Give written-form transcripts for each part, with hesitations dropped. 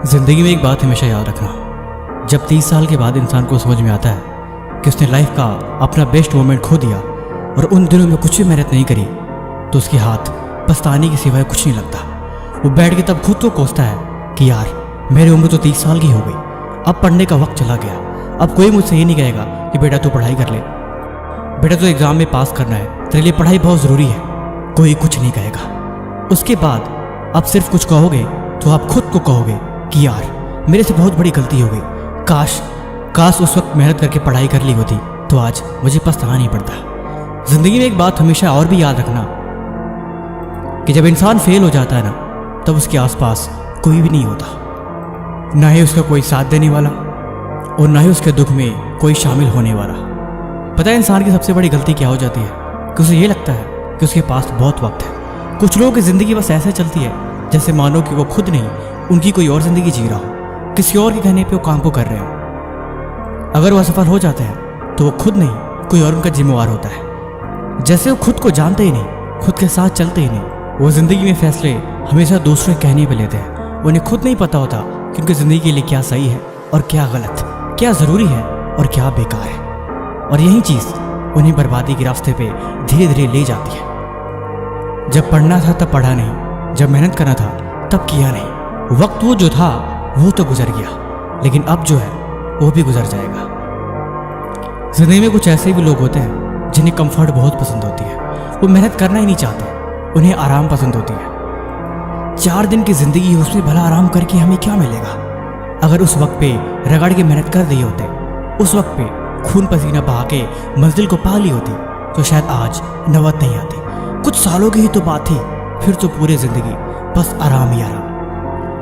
ज़िंदगी में एक बात हमेशा याद रखना, जब 30 साल के बाद इंसान को समझ में आता है कि उसने लाइफ का अपना बेस्ट मोमेंट खो दिया और उन दिनों में कुछ भी मेहनत नहीं करी, तो उसके हाथ पछताने के सिवाय कुछ नहीं लगता। वो बैठ के तब खुद को कोसता है कि यार मेरी उम्र तो 30 साल की हो गई, अब पढ़ने का वक्त चला गया, अब कोई मुझसे ये नहीं कहेगा कि बेटा तू पढ़ाई कर ले, बेटा तो एग्ज़ाम में पास करना है, तेरे लिए पढ़ाई बहुत ज़रूरी है, कोई कुछ नहीं कहेगा। उसके बाद आप सिर्फ कुछ कहोगे तो आप खुद को कहोगे कि यार मेरे से बहुत बड़ी गलती हो गई, काश उस वक्त मेहनत करके पढ़ाई कर ली होती तो आज मुझे पछताना नहीं पड़ता। ज़िंदगी में एक बात हमेशा और भी याद रखना कि जब इंसान फेल हो जाता है ना, तब उसके आसपास कोई भी नहीं होता, ना ही उसका कोई साथ देने वाला और ना ही उसके दुख में कोई शामिल होने वाला। पता है इंसान की सबसे बड़ी गलती क्या हो जाती है कि उसे ये लगता है कि उसके पास बहुत वक्त है। कुछ लोगों की ज़िंदगी बस ऐसे चलती है जैसे मानो कि वो खुद नहीं, उनकी कोई और ज़िंदगी जी रहा हो, किसी और के कहने पे वो काम को कर रहे हो। अगर वो असफल हो जाते हैं तो वो खुद नहीं, कोई और उनका जिम्मेवार होता है। जैसे वो खुद को जानते ही नहीं, खुद के साथ चलते ही नहीं, वो ज़िंदगी में फैसले हमेशा दूसरे कहने पे लेते हैं। उन्हें खुद नहीं पता होता कि उनकी ज़िंदगी के लिए क्या सही है और क्या गलत, क्या ज़रूरी है और क्या बेकार है। और यही चीज़ उन्हें बर्बादी के रास्ते पे धीरे धीरे ले जाती है। जब पढ़ना था तब पढ़ा नहीं, जब मेहनत करना था तब किया नहीं। वक्त वो जो था वो तो गुजर गया, लेकिन अब जो है वो भी गुजर जाएगा। जिंदगी में कुछ ऐसे भी लोग होते हैं जिन्हें कंफर्ट बहुत पसंद होती है, वो मेहनत करना ही नहीं चाहते, उन्हें आराम पसंद होती है। 4 दिन की जिंदगी है, उसमें भला आराम करके हमें क्या मिलेगा। अगर उस वक्त पे रगड़ के मेहनत कर दी होते, उस वक्त पे खून पसीना बहा के मंजिल को पा ली होती, तो शायद आज नौबत नहीं आती। कुछ सालों की ही तो बात थी, फिर तो पूरी जिंदगी बस आराम ही आराम।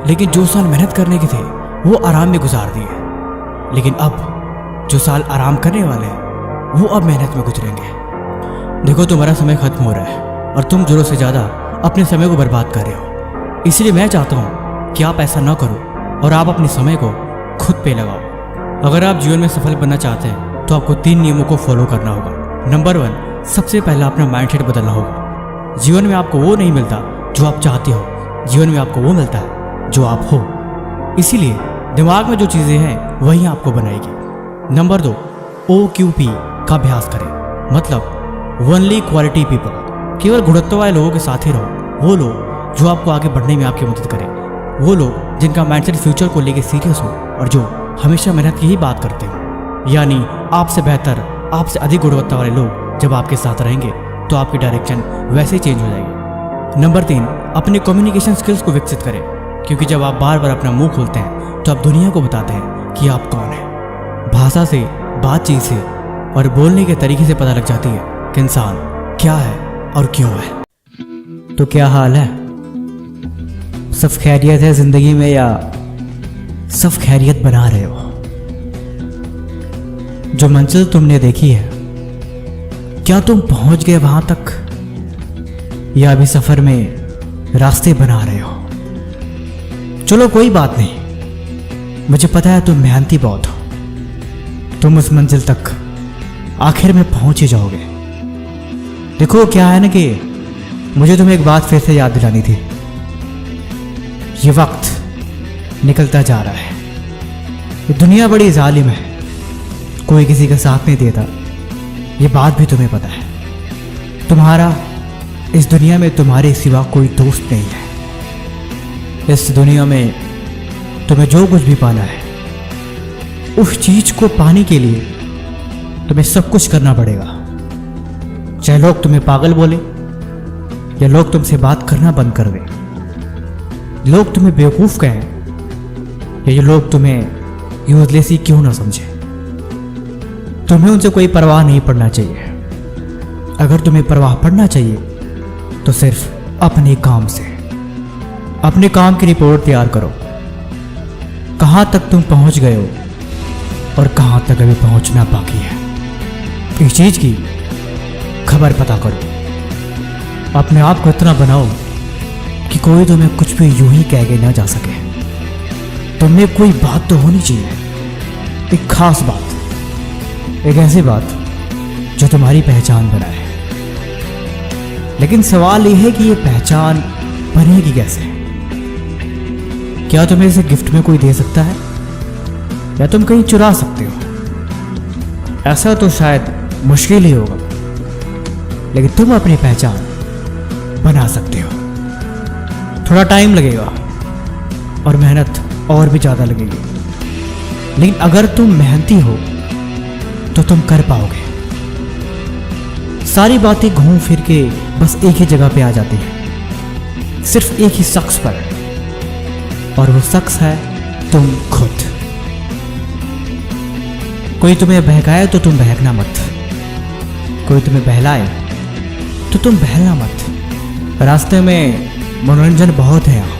लेकिन जो साल मेहनत करने के थे वो आराम में गुजार दिए, लेकिन अब जो साल आराम करने वाले हैं वो अब मेहनत में गुजरेंगे। देखो तुम्हारा समय खत्म हो रहा है और तुम जरूरत से ज़्यादा अपने समय को बर्बाद कर रहे हो। इसलिए मैं चाहता हूँ कि आप ऐसा ना करो और आप अपने समय को खुद पे लगाओ। अगर आप जीवन में सफल बनना चाहते हैं तो आपको 3 नियमों को फॉलो करना होगा। नंबर 1, सबसे पहला अपना माइंडसेट बदलना होगा। जीवन में आपको वो नहीं मिलता जो आप चाहते हो, जीवन में आपको वो मिलता है जो आप हो। इसीलिए दिमाग में जो चीज़ें हैं वही आपको बनाएगी। नंबर 2, OQP का अभ्यास करें, मतलब ओनली क्वालिटी पीपल। केवल गुणवत्ता वाले लोगों के साथ ही रहो, वो लोग जो आपको आगे बढ़ने में आपकी मदद करें, वो लोग जिनका माइंडसेट फ्यूचर को लेकर सीरियस हो और जो हमेशा मेहनत की ही बात करते हो। यानी आपसे बेहतर, आपसे अधिक गुणवत्ता वाले लोग जब आपके साथ रहेंगे तो आपकी डायरेक्शन वैसे ही चेंज हो जाएगी। नंबर 3, अपने कम्युनिकेशन स्किल्स को विकसित करें, क्योंकि जब आप बार बार अपना मुंह खोलते हैं तो आप दुनिया को बताते हैं कि आप कौन हैं। भाषा से, बातचीत से और बोलने के तरीके से पता लग जाती है कि इंसान क्या है और क्यों है। तो क्या हाल है? सब खैरियत है जिंदगी में या सब खैरियत बना रहे हो? जो मंजिल तुमने देखी है, क्या तुम पहुंच गए वहां तक या अभी सफर में रास्ते बना रहे हो? चलो कोई बात नहीं, मुझे पता है तुम मेहनती बहुत हो, तुम उस मंजिल तक आखिर में पहुंच ही जाओगे। देखो क्या है ना कि मुझे तुम्हें एक बात फिर से याद दिलानी थी। ये वक्त निकलता जा रहा है, ये दुनिया बड़ी जालिम है, कोई किसी का साथ नहीं देता, ये बात भी तुम्हें पता है। तुम्हारा इस दुनिया में तुम्हारे सिवा कोई दोस्त नहीं है। इस दुनिया में तुम्हें जो कुछ भी पाना है, उस चीज को पाने के लिए तुम्हें सब कुछ करना पड़ेगा। चाहे लोग तुम्हें पागल बोले या लोग तुमसे बात करना बंद कर दें, लोग तुम्हें बेवकूफ कहें या ये लोग तुम्हें यूजलेस ही क्यों ना समझे, तुम्हें उनसे कोई परवाह नहीं पड़ना चाहिए। अगर तुम्हें परवाह पड़ना चाहिए तो सिर्फ अपने काम से। अपने काम की रिपोर्ट तैयार करो, कहां तक तुम पहुंच गए हो और कहां तक अभी पहुंचना बाकी है। इस चीज की खबर पता करो, अपने आप को इतना बनाओ कि कोई तुम्हें कुछ भी यूं ही कह के ना जा सके। तुमने कोई बात तो होनी चाहिए, एक खास बात, एक ऐसी बात जो तुम्हारी पहचान बनाए। लेकिन सवाल यह है कि ये पहचान बनेगी कैसे? क्या तुम्हें इसे गिफ्ट में कोई दे सकता है, या तुम कहीं चुरा सकते हो? ऐसा तो शायद मुश्किल ही होगा, लेकिन तुम अपनी पहचान बना सकते हो। थोड़ा टाइम लगेगा और मेहनत और भी ज़्यादा लगेगी, लेकिन अगर तुम मेहनती हो तो तुम कर पाओगे। सारी बातें घूम फिर के बस एक ही जगह पे आ जाती है, सिर्फ एक ही शख्स पर, और वो शख्स है तुम खुद। कोई तुम्हें बहकाए तो तुम बहकना मत, कोई तुम्हें बहलाए तो तुम बहलना मत। रास्ते में मनोरंजन बहुत है यहाँ,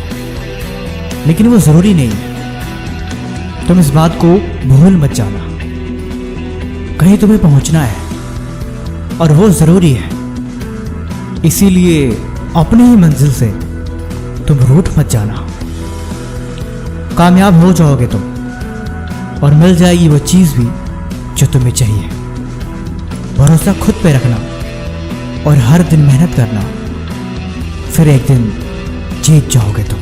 लेकिन वो जरूरी नहीं है। तुम इस बात को भूल मत जाना, कहीं तुम्हें पहुंचना है और वो जरूरी है, इसीलिए अपनी ही मंजिल से तुम रूठ मत जाना। कामयाब हो जाओगे तुम, और मिल जाएगी वो चीज भी जो तुम्हें चाहिए। भरोसा खुद पे रखना और हर दिन मेहनत करना, फिर एक दिन जीत जाओगे तुम।